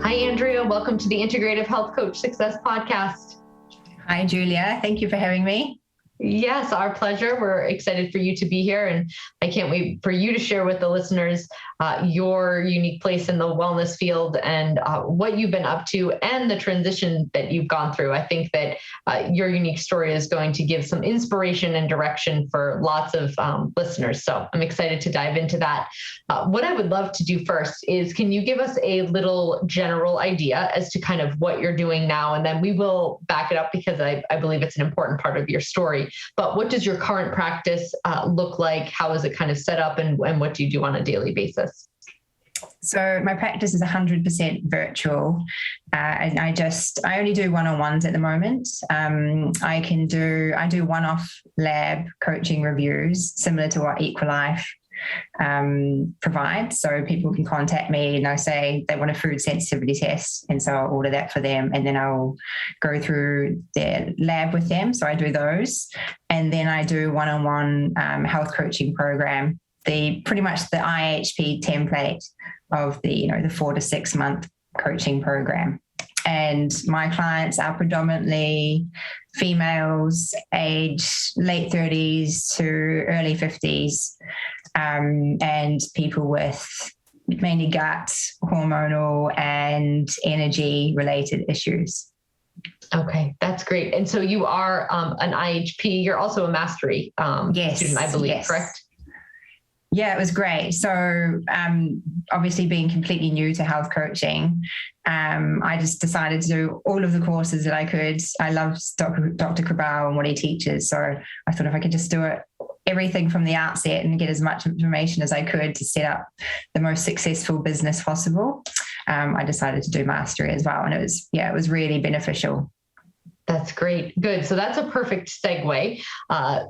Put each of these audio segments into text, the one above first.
Hi, Andrea. Welcome to the Integrative Health Coach Success Podcast. Hi, Julia. Thank you for having me. Yes, our pleasure. We're excited for you to be here, and I can't wait for you to share with the listeners your unique place in the wellness field and what you've been up to and the transition that you've gone through. I think that your unique story is going to give some inspiration and direction for lots of listeners. So I'm excited to dive into that. What I would love to do first is, can you give us a little general idea as to kind of what you're doing now? And then we will back it up because I believe it's an important part of your story. But what does your current practice look like? How is it kind of set up, and what do you do on a daily basis? So my practice is 100% virtual. And I only do one-on-ones at the moment. I do one-off lab coaching reviews similar to what Equalife provides. So people can contact me and they'll say they want a food sensitivity test, and so I'll order that for them, and then I'll go through their lab with them. So I do those, and then I do one-on-one health coaching program, pretty much the IHP template of the 4 to 6 month coaching program. And my clients are predominantly females, age late 30s to early 50s, and people with mainly gut, hormonal, and energy related issues. Okay, that's great. And so you are an IHP. You're also a mastery student, I believe, correct? Yeah, it was great. So obviously being completely new to health coaching, I just decided to do all of the courses that I could. I love Dr. Cabrillo and what he teaches. So I thought if I could just do everything from the outset and get as much information as I could to set up the most successful business possible, I decided to do mastery as well. And it was really beneficial. That's great. Good. So that's a perfect segue.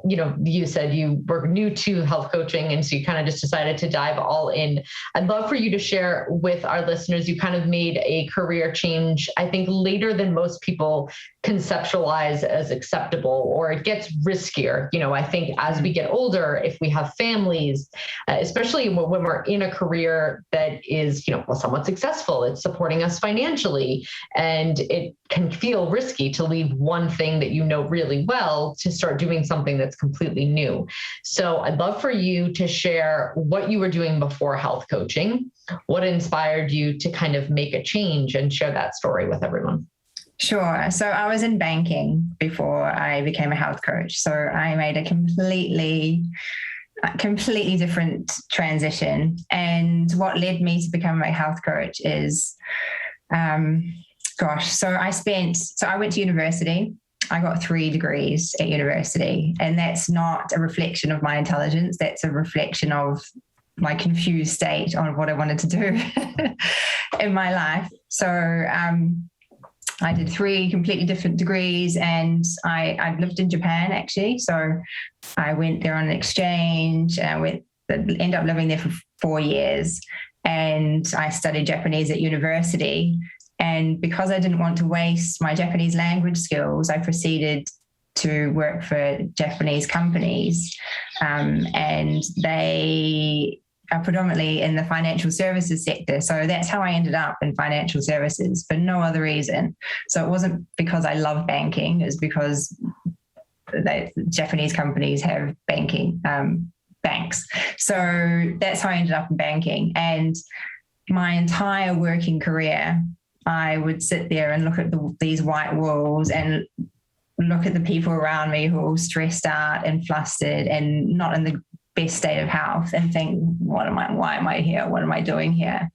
You said you were new to health coaching, and so you kind of just decided to dive all in. I'd love for you to share with our listeners, you kind of made a career change, I think, later than most people conceptualize as acceptable, or it gets riskier. I think as we get older, if we have families, especially when we're in a career that is, somewhat successful, it's supporting us financially, and it can feel risky to leave one thing that you know really well to start doing something that's completely new. So I'd love for you to share what you were doing before health coaching, what inspired you to kind of make a change, and share that story with everyone. Sure. So I was in banking before I became a health coach. So I made a completely different transition. And what led me to become a health coach is, so I went to university. I got 3 degrees at university, and that's not a reflection of my intelligence. That's a reflection of my confused state on what I wanted to do in my life. So I did 3 completely different degrees, and I lived in Japan actually. So I went there on an exchange, and ended up living there for 4 years, and I studied Japanese at university. And because I didn't want to waste my Japanese language skills, I proceeded to work for Japanese companies, and they are predominantly in the financial services sector. So that's how I ended up in financial services, for no other reason. So it wasn't because I love banking, it's because the Japanese companies have banking banks. So that's how I ended up in banking. And my entire working career, I would sit there and look at these white walls and look at the people around me who are all stressed out and flustered and not in the best state of health, and think, why am I here? What am I doing here?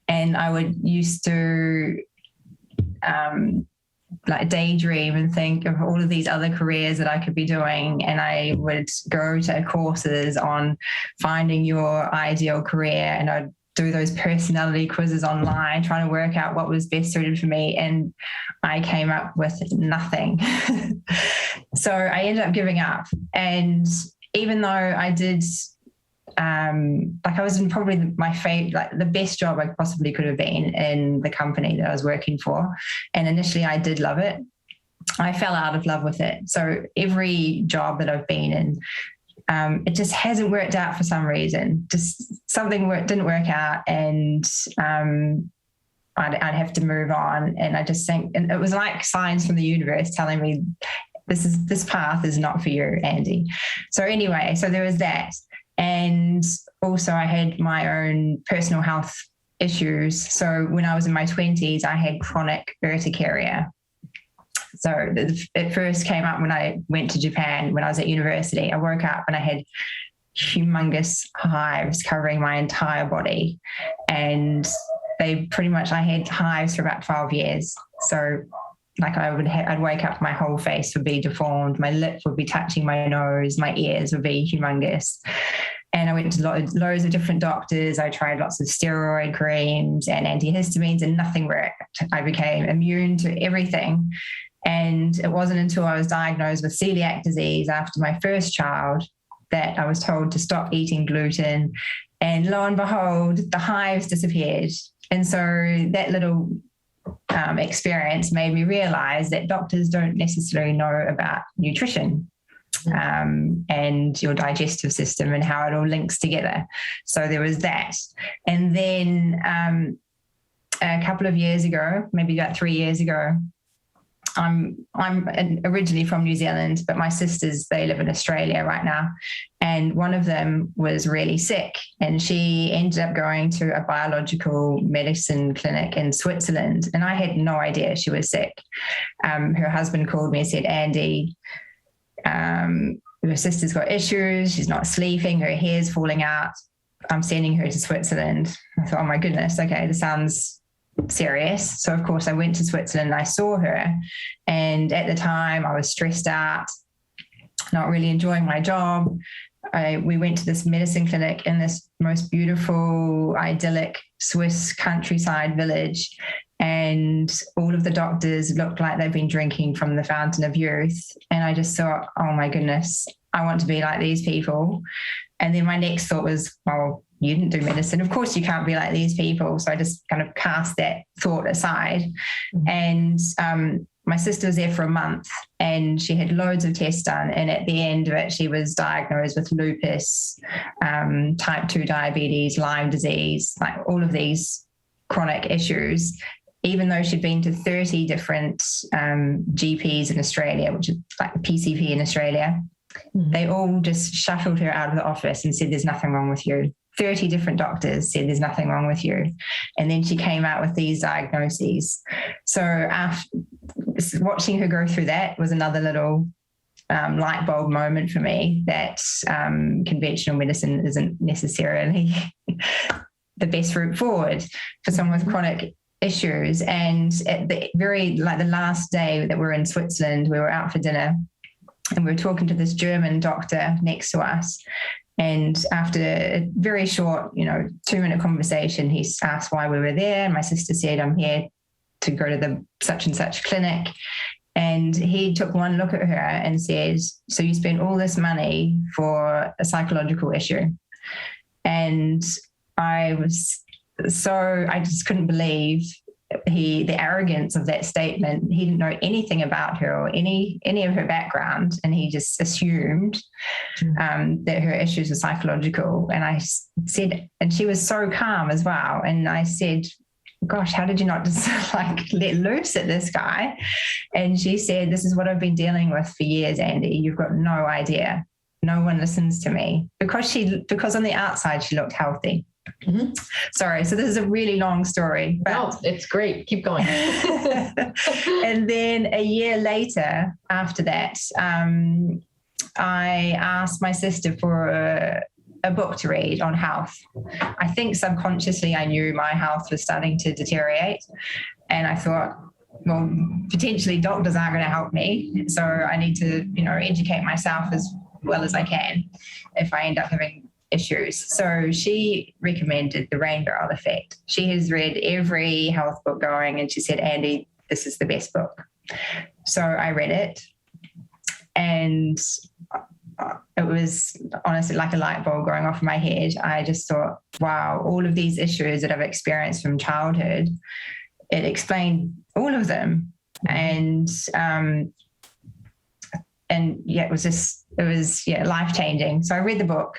And I would used to daydream and think of all of these other careers that I could be doing. And I would go to courses on finding your ideal career, and I'd do those personality quizzes online, trying to work out what was best suited for me. And I came up with nothing. So I ended up giving up. And even though I did, I was in probably my favorite, the best job I possibly could have been in the company that I was working for. And initially I did love it. I fell out of love with it. So every job that I've been in, it just hasn't worked out for some reason. Just something didn't work out, and I'd have to move on. And I just think, and it was like signs from the universe telling me, this path is not for you, Andy. So anyway, so there was that. And also I had my own personal health issues. So when I was in my 20s, I had chronic urticaria. So it first came up when I went to Japan, when I was at university. I woke up and I had humongous hives covering my entire body. And I had hives for about 12 years. So like I'd wake up, my whole face would be deformed. My lip would be touching my nose. My ears would be humongous. And I went to loads of different doctors. I tried lots of steroid creams and antihistamines, and nothing worked. I became immune to everything. And it wasn't until I was diagnosed with celiac disease after my first child that I was told to stop eating gluten. And lo and behold, the hives disappeared. And so that little experience made me realize that doctors don't necessarily know about nutrition and your digestive system and how it all links together. So there was that. And then a couple of years ago, maybe about 3 years ago, I'm originally from New Zealand, but my sisters, they live in Australia right now. And one of them was really sick, and she ended up going to a biological medicine clinic in Switzerland. And I had no idea she was sick. Her husband called me and said, Andy, your sister's got issues. She's not sleeping. Her hair's falling out. I'm sending her to Switzerland. I thought, oh my goodness. Okay, this sounds serious. So of course I went to Switzerland and I saw her. And at the time I was stressed out, not really enjoying my job. We went to this medicine clinic in this most beautiful, idyllic Swiss countryside village. And all of the doctors looked like they'd been drinking from the fountain of youth. And I just thought, oh my goodness, I want to be like these people. And then my next thought was, well, you didn't do medicine. Of course you can't be like these people. So I just kind of cast that thought aside. And my sister was there for a month and she had loads of tests done. And at the end of it, she was diagnosed with lupus, type 2 diabetes, Lyme disease, like all of these chronic issues, even though she'd been to 30 different GPs in Australia, which is like the PCP in Australia. Mm-hmm. They all just shuttled her out of the office and said, there's nothing wrong with you. 30 different doctors said there's nothing wrong with you. And then she came out with these diagnoses. So after watching her go through that was another little light bulb moment for me that conventional medicine isn't necessarily the best route forward for someone with chronic issues. And at the the last day that we were in Switzerland, we were out for dinner and we were talking to this German doctor next to us. And after a very short, 2-minute conversation, he asked why we were there. My sister said, I'm here to go to the such and such clinic. And he took one look at her and said, so you spent all this money for a psychological issue. And I just couldn't believe the arrogance of that statement. He didn't know anything about her or any of her background, and he just assumed that her issues were psychological. And I said, and she was so calm as well. And I said, gosh, how did you not just let loose at this guy? And she said, this is what I've been dealing with for years, Andy. You've got no idea. No one listens to me because on the outside she looked healthy. Mm-hmm. Sorry, so this is a really long story. But no, it's great. Keep going. And then a year later, after that, I asked my sister for a book to read on health. I think subconsciously I knew my health was starting to deteriorate, and I thought, well, potentially doctors aren't going to help me, so I need to, educate myself as well as I can if I end up having issues. So she recommended The Rainbow Effect. She has read every health book going, and she said, Andy, this is the best book. So I read it, and it was honestly like a light bulb going off in my head. I just thought, wow, all of these issues that I've experienced from childhood, it explained all of them. And yeah, it was life-changing. So I read the book,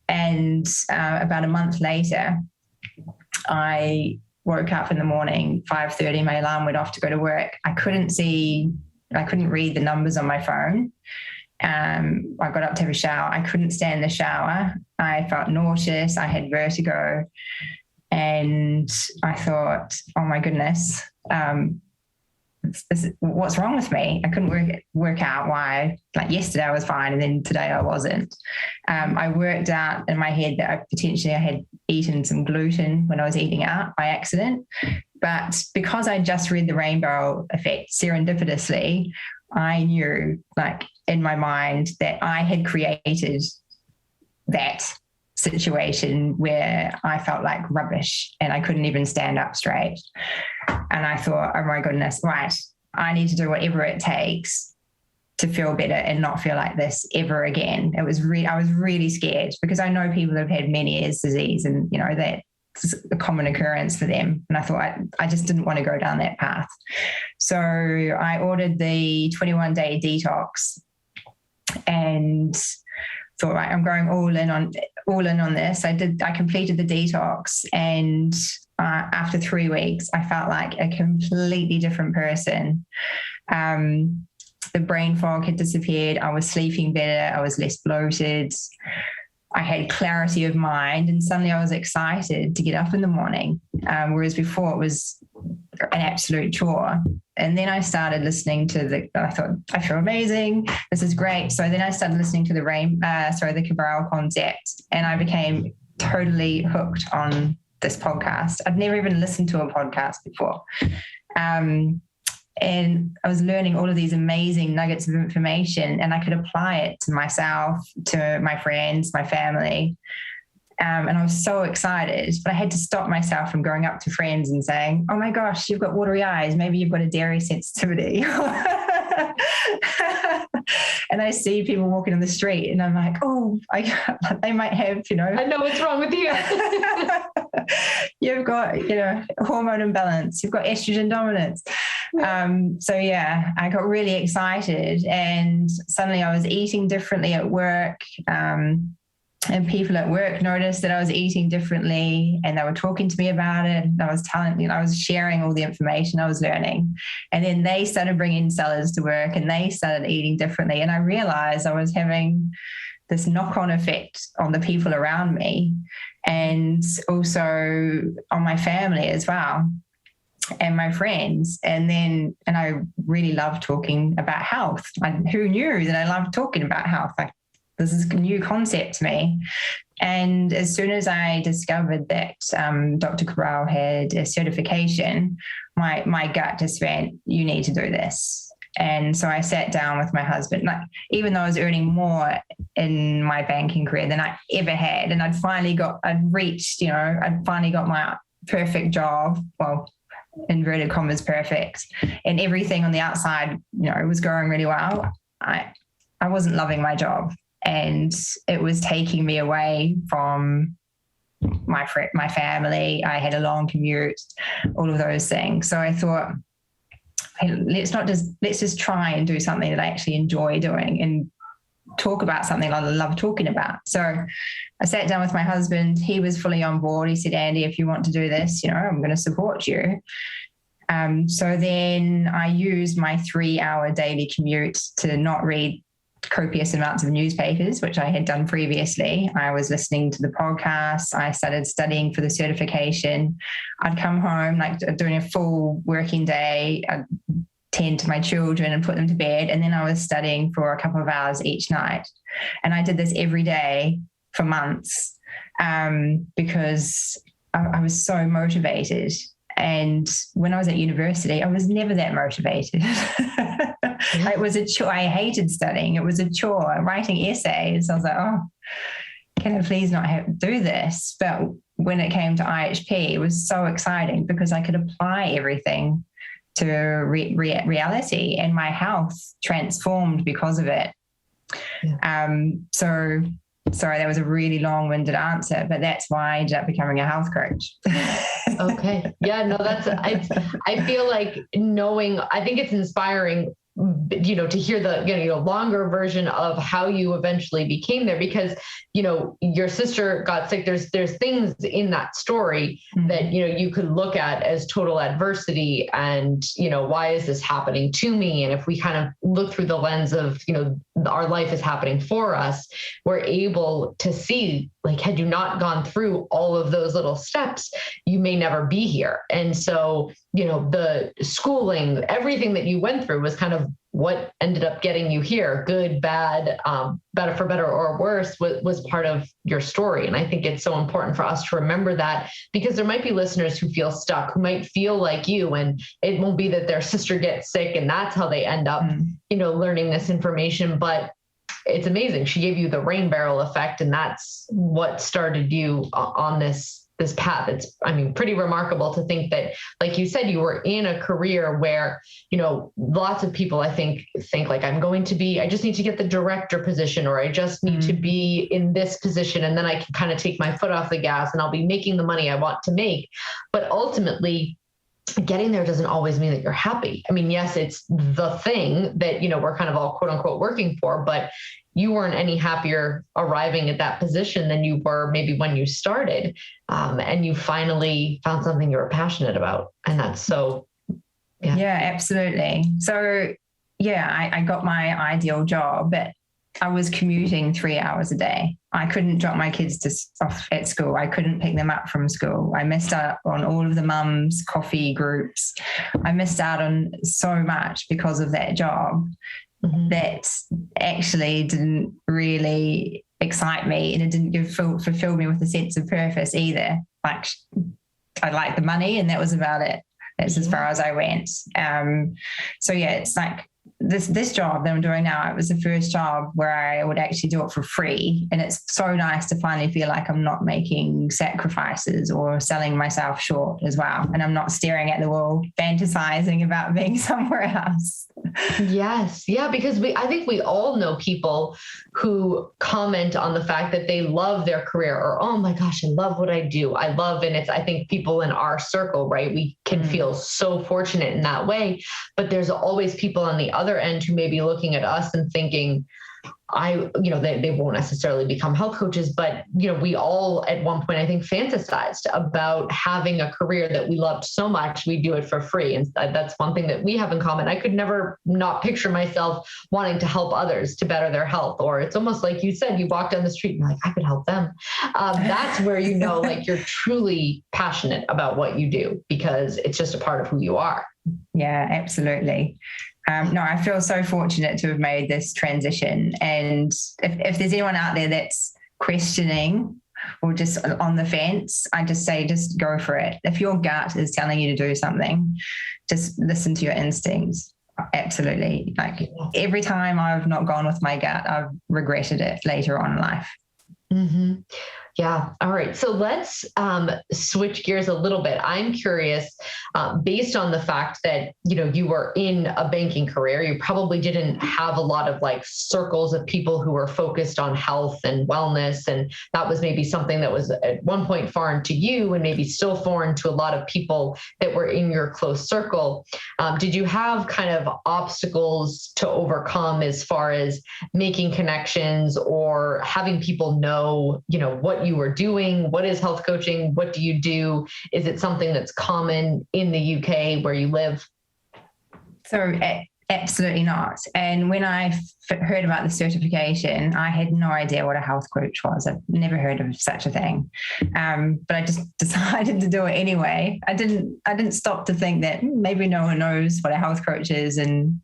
and about a month later, I woke up in the morning, 5:30, my alarm went off to go to work. I couldn't read the numbers on my phone. I got up to have a shower. I couldn't stand the shower. I felt nauseous. I had vertigo. And I thought, oh my goodness, what's wrong with me? I couldn't work out why. Like yesterday I was fine, and then today I wasn't. I worked out in my head that I had eaten some gluten when I was eating out by accident. But because I just read the Rainbow Effect serendipitously, I knew, like in my mind, that I had created that situation where I felt like rubbish and I couldn't even stand up straight. And I thought, oh my goodness, right, I need to do whatever it takes to feel better and not feel like this ever again. I was really scared, because I know people that have had Meniere's disease, and you know that's a common occurrence for them. And I thought I just didn't want to go down that path. So I ordered the 21-day detox and thought, right, I'm going all in on this. I completed the detox, and after 3 weeks, I felt like a completely different person. The brain fog had disappeared. I was sleeping better. I was less bloated. I had clarity of mind, and suddenly I was excited to get up in the morning, whereas before it was an absolute chore. And then I started listening to I thought, I feel amazing. This is great. So then I started listening to the Cabrillo concept, and I became totally hooked on this podcast. I'd never even listened to a podcast before. And I was learning all of these amazing nuggets of information, and I could apply it to myself, to my friends, my family. And I was so excited, but I had to stop myself from going up to friends and saying, oh my gosh, you've got watery eyes. Maybe you've got a dairy sensitivity. And I see people walking on the street, and I'm like, oh, they might have, I know what's wrong with you. You've got, hormone imbalance. You've got estrogen dominance. So yeah, I got really excited, and suddenly I was eating differently at work. And people at work noticed that I was eating differently, and they were talking to me about it. I was sharing all the information I was learning. And then they started bringing sellers to work, and they started eating differently. And I realized I was having this knock-on effect on the people around me, and also on my family as well, and my friends. And I really love talking about health. Who knew that I loved talking about health? This is a new concept to me. And as soon as I discovered that Dr. Cabrillo had a certification, my gut just went, you need to do this. And so I sat down with my husband, even though I was earning more in my banking career than I ever had. And I'd finally got my perfect job. Well, inverted commas, perfect. And everything on the outside, was going really well. I wasn't loving my job. And it was taking me away from my family. I had a long commute, all of those things. So I thought, hey, let's just try and do something that I actually enjoy doing and talk about something I love talking about. So I sat down with my husband. He was fully on board. He said, Andy, if you want to do this, I'm going to support you. So then I used my 3-hour daily commute to not read copious amounts of newspapers, which I had done previously. I was listening to the podcasts. I started studying for the certification. I'd come home, doing a full working day. I'd tend to my children and put them to bed. And then I was studying for a couple of hours each night. And I did this every day for months because I was so motivated. And when I was at university, I was never that motivated. It was a chore. I hated studying. It was a chore. Writing essays, I was like, oh, can I please not do this? But when it came to IHP, it was so exciting because I could apply everything to reality, and my health transformed because of it. Yeah. So sorry, that was a really long-winded answer, but that's why I ended up becoming a health coach. Okay. Yeah, no, I feel like I think it's inspiring to hear the, longer version of how you eventually became there, because, your sister got sick. There's things in that story that, you could look at as total adversity and, why is this happening to me? And if we kind of look through the lens of, our life is happening for us, we're able to see, like, had you not gone through all of those little steps, you may never be here. And so, the schooling, everything that you went through was kind of what ended up getting you here, good, bad, better for better or worse, was part of your story. And I think it's so important for us to remember that, because there might be listeners who feel stuck, who might feel like you, and it won't be that their sister gets sick and that's how they end up, learning this information. But it's amazing. She gave you the rain barrel effect, and that's what started you on this path. It's, pretty remarkable to think that, like you said, you were in a career where, lots of people, I think like, I just need to get the director position, or I just need to be in this position, and then I can kind of take my foot off the gas and I'll be making the money I want to make. But ultimately, getting there doesn't always mean that you're happy. Yes, it's the thing that, we're kind of all quote unquote working for, but you weren't any happier arriving at that position than you were maybe when you started. And you finally found something you were passionate about. And that's so, yeah, absolutely. So I got my ideal job, but I was commuting 3 hours a day. I couldn't drop my kids off at school. I couldn't pick them up from school. I missed out on all of the mums coffee groups. I missed out on so much because of that job. That actually didn't really excite me, and it didn't fulfill me with a sense of purpose either. Like, I liked the money, and that was about it. That's as far as I went. It's like this job that I'm doing now, it was the first job where I would actually do it for free. And it's so nice to finally feel like I'm not making sacrifices or selling myself short as well. And I'm not staring at the wall, fantasizing about being somewhere else. Yes. Yeah. Because I think we all know people who comment on the fact that they love their career, or, oh my gosh, I love what I do. And I think people in our circle, right, we can feel so fortunate in that way, but there's always people on the other end who may be looking at us and thinking, they won't necessarily become health coaches, but, we all at one point, I think, fantasized about having a career that we loved so much, we do it for free. And that's one thing that we have in common. I could never not picture myself wanting to help others to better their health. Or it's almost like you said, you walk down the street and you're like, I could help them. That's where, like, you're truly passionate about what you do, because it's just a part of who you are. Yeah, absolutely. I feel so fortunate to have made this transition. And if there's anyone out there that's questioning or just on the fence, I just say, just go for it. If your gut is telling you to do something, just listen to your instincts. Absolutely. Like, every time I've not gone with my gut, I've regretted it later on in life. Mm-hmm. Yeah. All right. So let's switch gears a little bit. I'm curious, based on the fact that, you were in a banking career, you probably didn't have a lot of like circles of people who were focused on health and wellness. And that was maybe something that was at one point foreign to you, and maybe still foreign to a lot of people that were in your close circle. Did you have kind of obstacles to overcome as far as making connections or having people know, what you were doing? What is health coaching? What do you do? Is it something that's common in the UK where you live? So absolutely not. And when I heard about the certification, I had no idea what a health coach was. I've never heard of such a thing. But I just decided to do it anyway. I didn't stop to think that maybe no one knows what a health coach is, and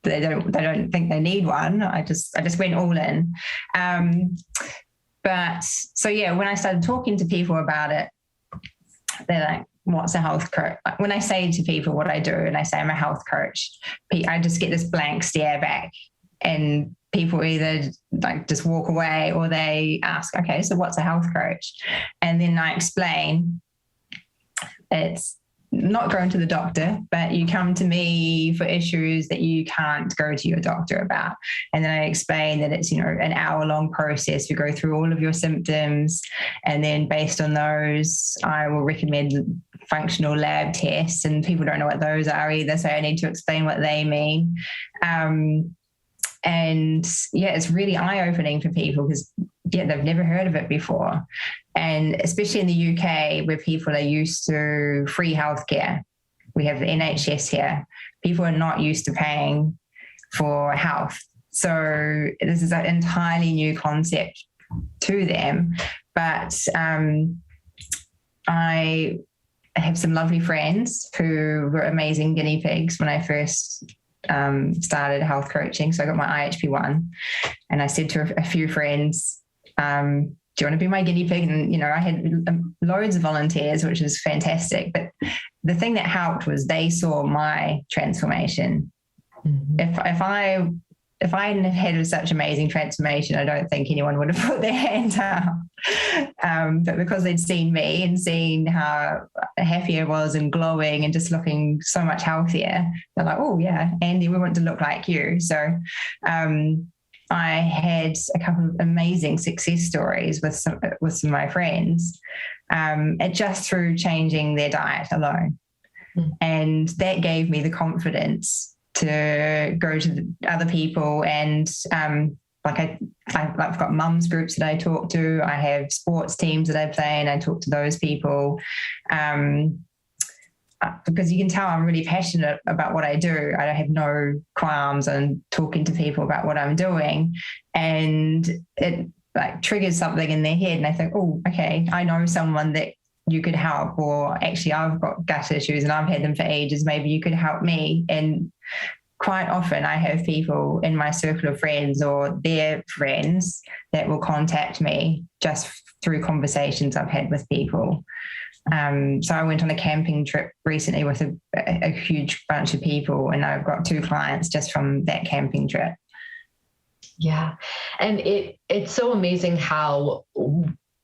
they don't think they need one. I just went all in. But so, when I started talking to people about it, they're like, what's a health coach? When I say to people what I do and I say I'm a health coach, I just get this blank stare back, and people either like just walk away or they ask, okay, so what's a health coach? And then I explain it's not going to the doctor, but you come to me for issues that you can't go to your doctor about. And then I explain that it's, an hour-long process. We go through all of your symptoms, and then based on those, I will recommend functional lab tests, and people don't know what those are either, so I need to explain what they mean. And yeah, it's really eye-opening for people because they've never heard of it before. And especially in the UK, where people are used to free healthcare, we have the NHS here. People are not used to paying for health. So this is an entirely new concept to them. But I have some lovely friends who were amazing guinea pigs when I first started health coaching. So I got my IHP1 and I said to a few friends, do you want to be my guinea pig? And, I had loads of volunteers, which was fantastic. But the thing that helped was they saw my transformation. Mm-hmm. If I hadn't had such amazing transformation, I don't think anyone would have put their hand up. But because they'd seen me and seen how happy I was and glowing and just looking so much healthier, they're like, oh yeah, Andy, we want to look like you. So I had a couple of amazing success stories with some of my friends, just through changing their diet alone. Mm. And that gave me the confidence to go to other people. And I've got mums groups that I talk to. I have sports teams that I play and I talk to those people. Because you can tell I'm really passionate about what I do. I have no qualms on talking to people about what I'm doing. And it triggers something in their head. And I think, oh, okay, I know someone that you could help, or actually I've got gut issues and I've had them for ages. Maybe you could help me. And quite often I have people in my circle of friends or their friends that will contact me just through conversations I've had with people. So I went on a camping trip recently with a huge bunch of people, and I've got 2 clients just from that camping trip. Yeah. And it's so amazing how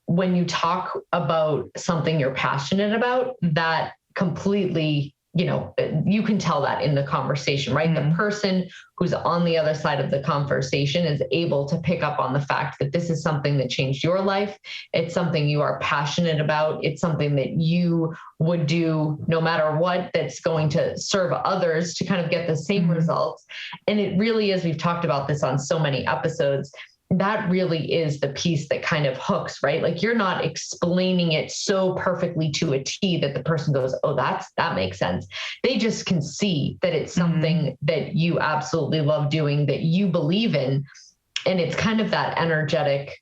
when you talk about something you're passionate about, that completely, you can tell that in the conversation, right? Mm-hmm. The person who's on the other side of the conversation is able to pick up on the fact that this is something that changed your life. It's something you are passionate about. It's something that you would do no matter what, that's going to serve others to kind of get the same mm-hmm. results. And it really is, we've talked about this on so many episodes, that really is the piece that kind of hooks, right? Like you're not explaining it so perfectly to a T that the person goes, oh, that makes sense. They just can see that it's something mm-hmm. that you absolutely love doing, that you believe in. And it's kind of that energetic,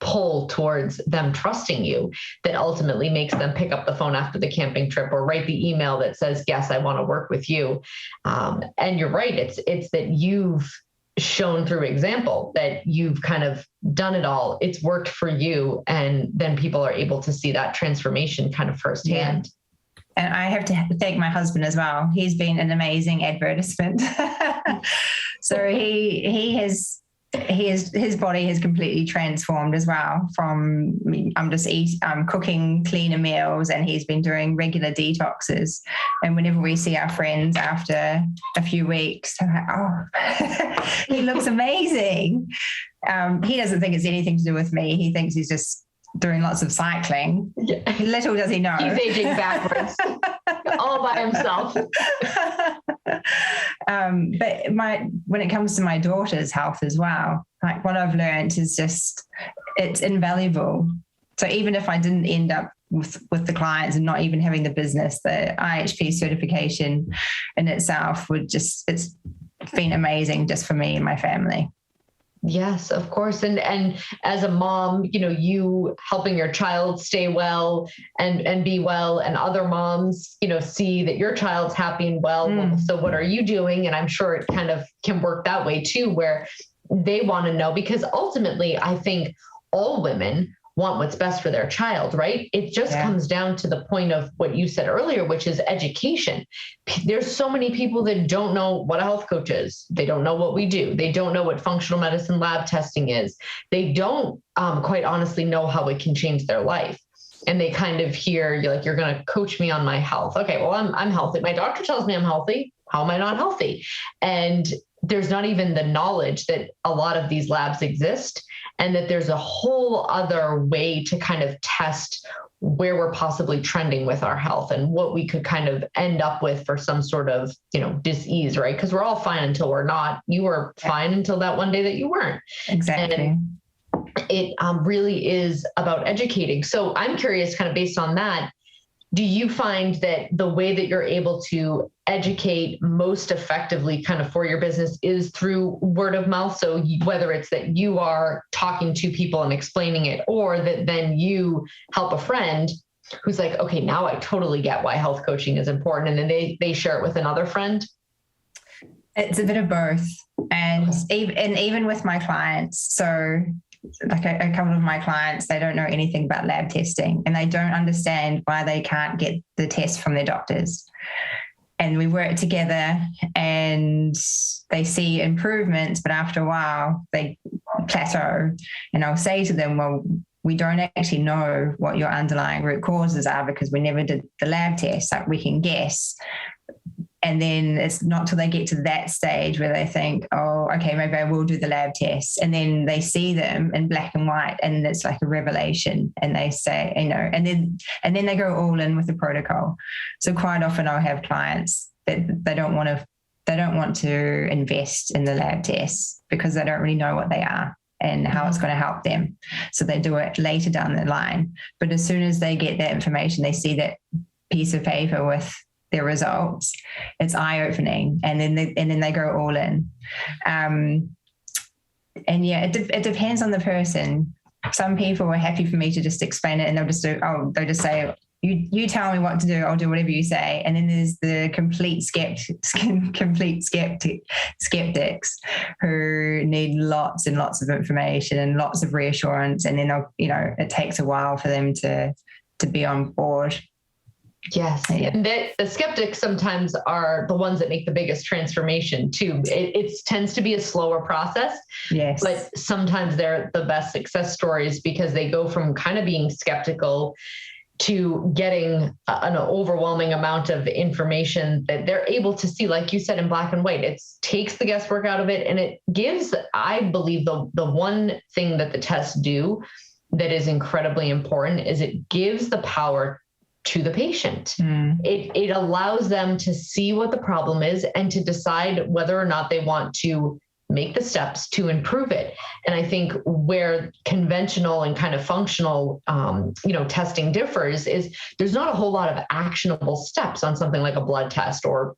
pull towards them trusting you that ultimately makes them pick up the phone after the camping trip or write the email that says, yes, I want to work with you. And you're right. It's that you've shown through example that you've kind of done it all. It's worked for you. And then people are able to see that transformation kind of firsthand. Yeah. And I have to thank my husband as well. He's been an amazing advertisement. So his body has completely transformed as well. From I'm just cooking cleaner meals, and he's been doing regular detoxes. And whenever we see our friends after a few weeks, I'm like, oh, he looks amazing. He doesn't think it's anything to do with me. He thinks he's just doing lots of cycling. Yeah. Little does he know. He's aging backwards all by himself. But when it comes to my daughter's health as well, like what I've learned is just, it's invaluable. So even if I didn't end up with the clients and not even having the business, the IHP certification in itself it's been amazing just for me and my family. Yes, of course. And as a mom, you helping your child stay well and be well, and other moms, see that your child's happy and well. Well, so what are you doing? And I'm sure it kind of can work that way too, where they want to know, because ultimately I think all women want what's best for their child, right? It just comes down to the point of what you said earlier, which is education. There's so many people that don't know what a health coach is. They don't know what we do. They don't know what functional medicine lab testing is. They don't quite honestly know how it can change their life. And they kind of hear, you're going to coach me on my health. Okay, well, I'm healthy. My doctor tells me I'm healthy. How am I not healthy? And there's not even the knowledge that a lot of these labs exist, and that there's a whole other way to kind of test where we're possibly trending with our health and what we could kind of end up with for some sort of, disease, right? Because we're all fine until we're not. You were fine until that one day that you weren't. Exactly. And it really is about educating. So I'm curious, kind of based on that, do you find that the way that you're able to educate most effectively kind of for your business is through word of mouth? So whether it's that you are talking to people and explaining it, or that then you help a friend who's like, okay, now I totally get why health coaching is important. And then they share it with another friend. It's a bit of both. And even with my clients, so like a couple of my clients, they don't know anything about lab testing, and they don't understand why they can't get the test from their doctors. And we work together and they see improvements, but after a while they plateau. And I'll say to them, well, we don't actually know what your underlying root causes are because we never did the lab test. Like, we can guess. And then it's not till they get to that stage where they think, oh, okay, maybe I will do the lab tests. And then they see them in black and white, and it's like a revelation. And they say, and then they go all in with the protocol. So quite often I'll have clients that they don't want to invest in the lab tests because they don't really know what they are and how it's going to help them. So they do it later down the line. But as soon as they get that information, they see that piece of paper with their results, it's eye-opening, and then they go all in. And yeah, it depends on the person. Some people are happy for me to just explain it, and they'll just say, you tell me what to do, I'll do whatever you say. And then there's the complete skeptics who need lots and lots of information and lots of reassurance, and then it takes a while for them to be on board. Yes. Yeah. And the skeptics sometimes are the ones that make the biggest transformation too. It tends to be a slower process. Yes. But sometimes they're the best success stories because they go from kind of being skeptical to getting an overwhelming amount of information that they're able to see, like you said, in black and white. It takes the guesswork out of it. And it gives, I believe, the one thing that the tests do that is incredibly important is it gives the power to the patient. It allows them to see what the problem is and to decide whether or not they want to make the steps to improve it. And I think where conventional and kind of functional, testing differs is there's not a whole lot of actionable steps on something like a blood test or,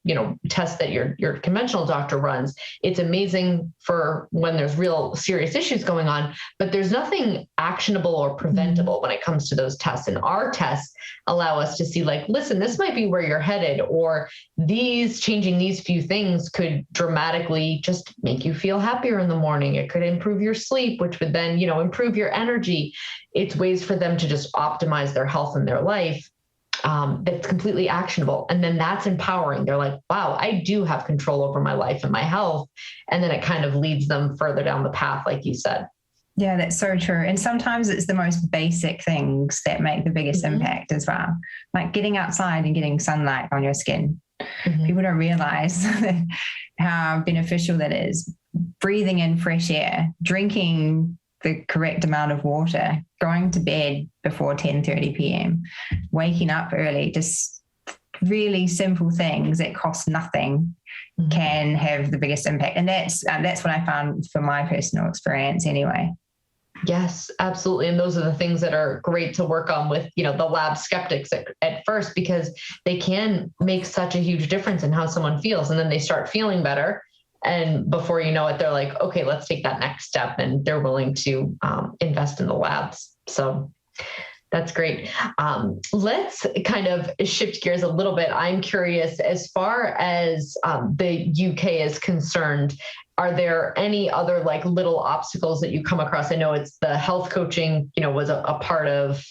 test that your conventional doctor runs. It's amazing for when there's real serious issues going on, but there's nothing actionable or preventable when it comes to those tests. And our tests allow us to see, like, listen, this might be where you're headed, or changing these few things could dramatically just make you feel happier in the morning. It could improve your sleep, which would then, improve your energy. It's ways for them to just optimize their health and their life that's completely actionable. And then that's empowering. They're like, wow, I do have control over my life and my health. And then it kind of leads them further down the path, like you said. Yeah, that's so true. And sometimes it's the most basic things that make the biggest impact as well. Like getting outside and getting sunlight on your skin. People don't realize how beneficial that is. Breathing in fresh air, drinking the correct amount of water, going to bed before 10:30 p.m., waking up early, just really simple things that cost nothing can have the biggest impact. And that's what I found from my personal experience anyway. Yes, absolutely. And those are the things that are great to work on with, the lab skeptics at first, because they can make such a huge difference in how someone feels. And then they start feeling better. And before you know it, they're like, okay, let's take that next step. And they're willing to invest in the labs. So that's great. Let's kind of shift gears a little bit. I'm curious, as far as the UK is concerned, are there any other like little obstacles that you come across? I know it's the health coaching, was a part of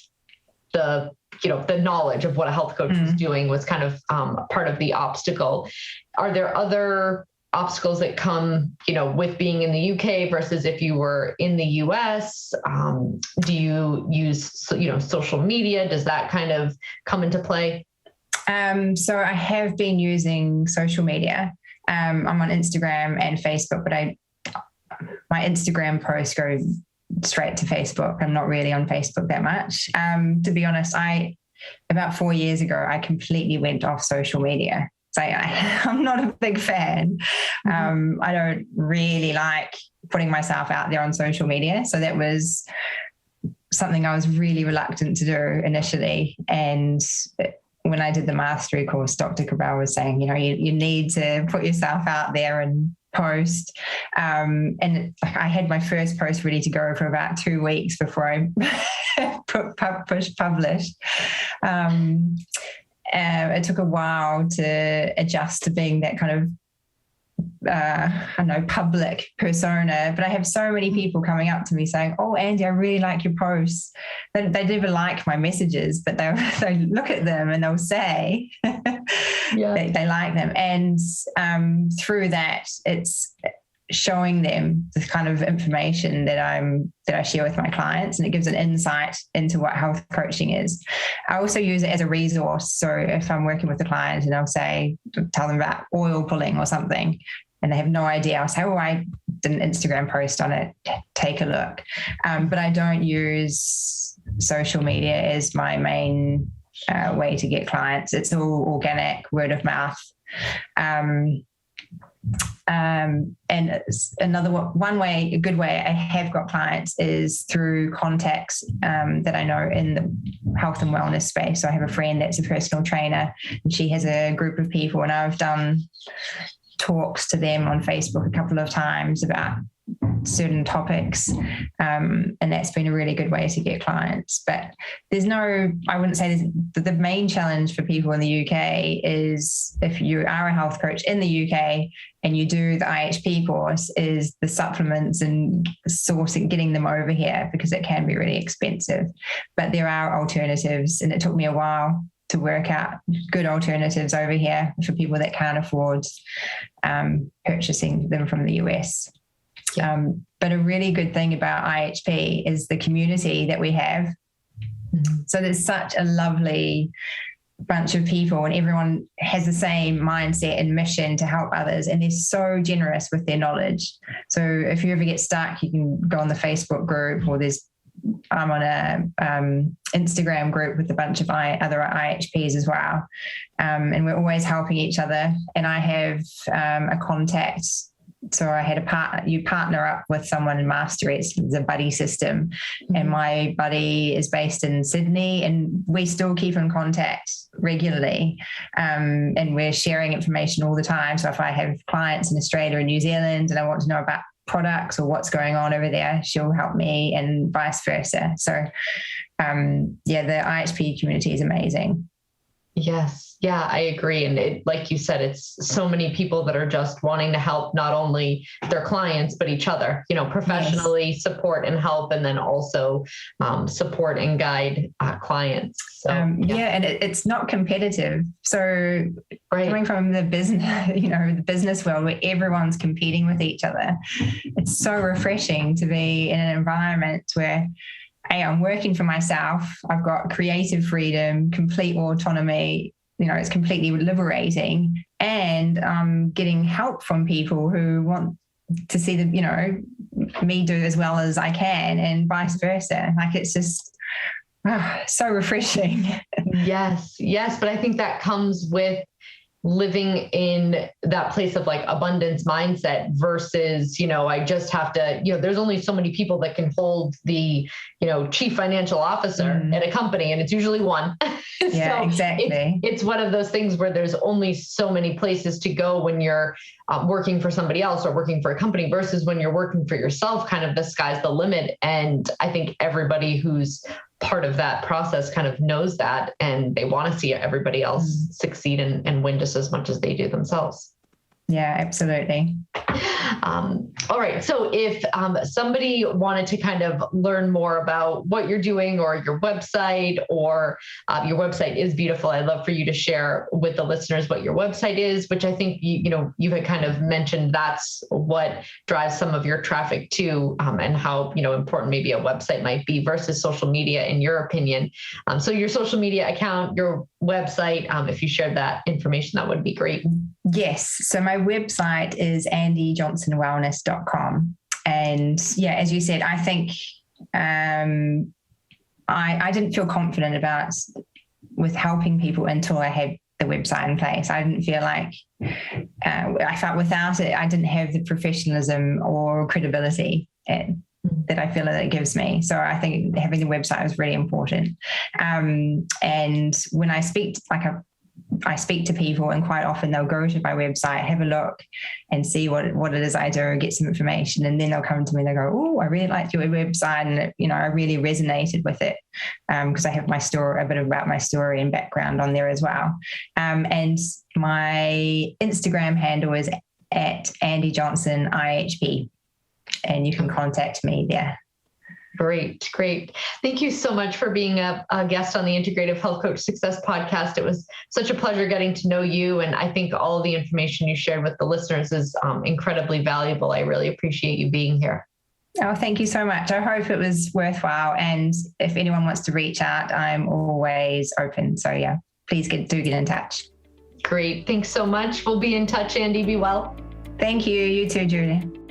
the, the knowledge of what a health coach was doing was kind of part of the obstacle. Are there other obstacles that come, with being in the UK versus if you were in the US? Do you use, social media? Does that kind of come into play? So I have been using social media. I'm on Instagram and Facebook, but my Instagram posts go straight to Facebook. I'm not really on Facebook that much. To be honest, about 4 years ago, I completely went off social media. So I'm not a big fan. I don't really like putting myself out there on social media. So that was something I was really reluctant to do initially. And when I did the mastery course, Dr. Cabrillo was saying, you need to put yourself out there and post. And I had my first post ready to go for about 2 weeks before I published. It took a while to adjust to being that kind of, public persona, but I have so many people coming up to me saying, "Oh, Andy, I really like your posts." They never like my messages, but they look at them and they'll say they like them. And through that, it's showing them the kind of information that I share with my clients, and it gives an insight into what health coaching is. I also use it as a resource. So if I'm working with a client and tell them about oil pulling or something, and they have no idea, I'll say, "Oh, I did an Instagram post on it, take a look." But I don't use social media as my main way to get clients. It's all organic, word of mouth. And a good way I have got clients is through contacts that I know in the health and wellness space. So I have a friend that's a personal trainer, and she has a group of people, and I've done talks to them on Facebook a couple of times about certain topics, and that's been a really good way to get clients. But I wouldn't say the main challenge for people in the UK is, if you are a health coach in the UK and you do the IHP course, is the supplements and sourcing, getting them over here, because it can be really expensive. But there are alternatives, and it took me a while to work out good alternatives over here for people that can't afford purchasing them from the US. But a really good thing about IHP is the community that we have. So there's such a lovely bunch of people, and everyone has the same mindset and mission to help others, and they're so generous with their knowledge. So if you ever get stuck, you can go on the Facebook group, or I'm on a Instagram group with a bunch of other IHPs as well. And we're always helping each other. And I have a contact. So I had you partner up with someone in Mastery. It's a buddy system. And my buddy is based in Sydney, and we still keep in contact regularly. And we're sharing information all the time. So if I have clients in Australia and New Zealand and I want to know about products or what's going on over there, she'll help me, and vice versa. So the IHP community is amazing. Yes. Yeah, I agree. And like you said, it's so many people that are just wanting to help not only their clients, but each other, professionally support and help, and then also support and guide clients. So, and it's not competitive. So coming from the business, the business world where everyone's competing with each other, it's so refreshing to be in an environment where, hey, I'm working for myself. I've got creative freedom, complete autonomy. It's completely liberating, and I'm getting help from people who want to see me do as well as I can, and vice versa. Like, it's just so refreshing. Yes. But I think that comes with living in that place of like abundance mindset versus, I just have to, there's only so many people that can hold the, chief financial officer at a company, and it's usually one. Yeah, so exactly. It's one of those things where there's only so many places to go when you're working for somebody else or working for a company, versus when you're working for yourself, kind of the sky's the limit. And I think everybody who's part of that process kind of knows that, and they want to see everybody else succeed and win just as much as they do themselves. Yeah, absolutely. All right. So if somebody wanted to kind of learn more about what you're doing, or your website, or your website is beautiful. I'd love for you to share with the listeners what your website is, which I think you had kind of mentioned that's what drives some of your traffic too, and how important maybe a website might be versus social media, in your opinion. So your social media account, your website, if you shared that information, that would be great. Yes. So my website is andyjohnsonwellness.com. And yeah, as you said, I think I didn't feel confident with helping people until I had the website in place. I didn't feel like I felt without it, I didn't have the professionalism or credibility that I feel that it gives me. So I think having the website was really important. And when I speak to people, and quite often they'll go to my website, have a look and see what it is I do, get some information, and then they'll come to me and they go, oh, I really liked your website, and I really resonated with it, because I have my story, a bit about my story and background on there as well. And my Instagram handle is at Andrea Johnson IHP, and you can contact me there. Great. Thank you so much for being a guest on the Integrative Health Coach Success Podcast. It was such a pleasure getting to know you. And I think all of the information you shared with the listeners is incredibly valuable. I really appreciate you being here. Oh, thank you so much. I hope it was worthwhile. And if anyone wants to reach out, I'm always open. So yeah, please do get in touch. Great. Thanks so much. We'll be in touch, Andy. Be well. Thank you. You too, Julie.